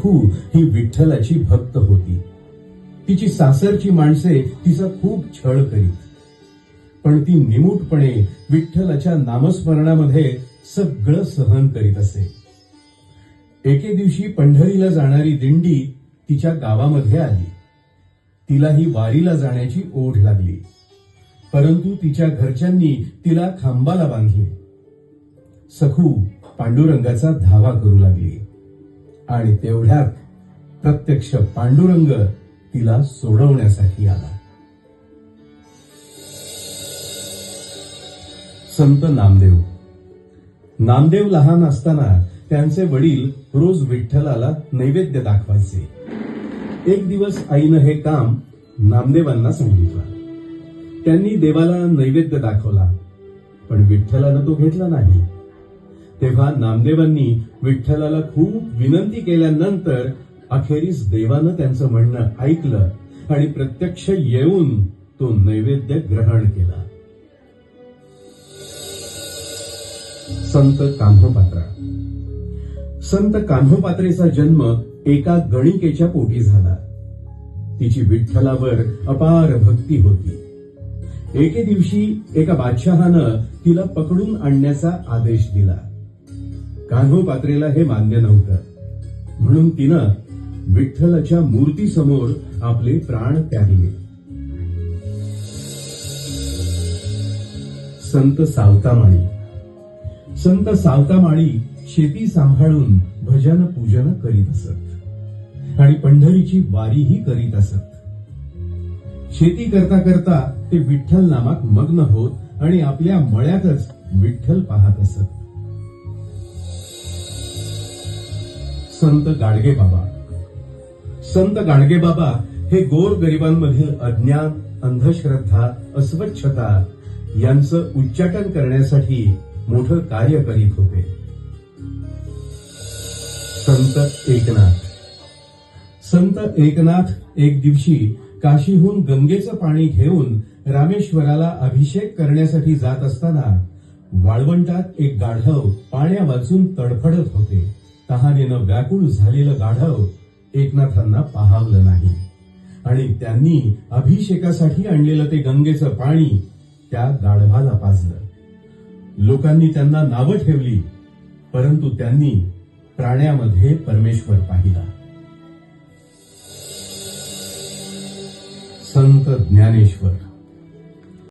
सखू ही विठ्ठलाची भक्त होती. तिची सासरची माणसे तिचा खूप छळ करीत, पण ती निमूटपणे विठ्ठलाच्या नामस्मरणामध्ये सगळं सहन करीत असे. एके दिवशी पंढरीला जाणारी दिंडी तिच्या गावामध्ये आली. तिलाही वारीला जाण्याची ओढ लागली, परंतु तिच्या घरच्यांनी तिला खांबाला बांधले. सखू पांडुरंगाचा धावा करू लागली आणि तेवढ्यात प्रत्यक्ष पांडुरंग तिला सोडवण्यासाठी आला. संत नामदेव लहान असताना त्यांचे वडील रोज विठ्ठलाला नैवेद्य दाखवायचे. एक दिवस आईनं हे काम नामदेवांना सांगितलं. त्यांनी देवाला नैवेद्य दाखवला, पण विठ्ठलानं तो घेतला नाही. तेव्हा नामदेवांनी विठ्ठलाला खूप विनंती केल्यानंतर अखेरीस देवानं त्यांचं म्हणणं ऐकलं आणि प्रत्यक्ष येऊन तो नैवेद्य ग्रहण केला. संत कान्होपात्रेचा जन्म एका गणिकेच्या पोटी झाला. तिची विठ्ठलावर अपार भक्ती होती. एके दिवशी एका बादशहानं तिला पकडून आणण्याचा आदेश दिला. कान्होपात्रेला हे मान्य नव्हतं, म्हणून तिनं विठ्ठलाच्या मूर्तीसमोर आपले प्राण त्यागले. संत सावतामाळी शेती सांभाळून भजन पूजन करीत असत आणि पंढरीची वारीही करीत असत. शेती करता करता ते विठ्ठल नामात मग्न होत आणि आपल्या मळ्यातच विठ्ठल पाहत असत. संत गाडगेबाबा हे गोरगरिबांमधील अज्ञान, अंधश्रद्धा, अस्वच्छता यांचं उच्चाटन करण्यासाठी मोठं कार्य करीत होते. संत एकनाथ एक दिवशी काशीहून गंगेचं पाणी घेऊन रामेश्वराला अभिषेक करण्यासाठी जात असताना वाळवंटात एक गाढव पाण्या वाचून तडफडत होते. तहानेनं व्याकुळ झालेलं गाढव एकनाथांना पाहावलं नाही आणि त्यांनी अभिषेकासाठी आणलेलं ते गंगेचं पाणी त्या गाढवाला पाजलं. लोकांनी त्यांना नावं ठेवली, परंतु त्यांनी प्राण्यामध्ये परमेश्वर पाहिला. संत ज्ञानेश्वर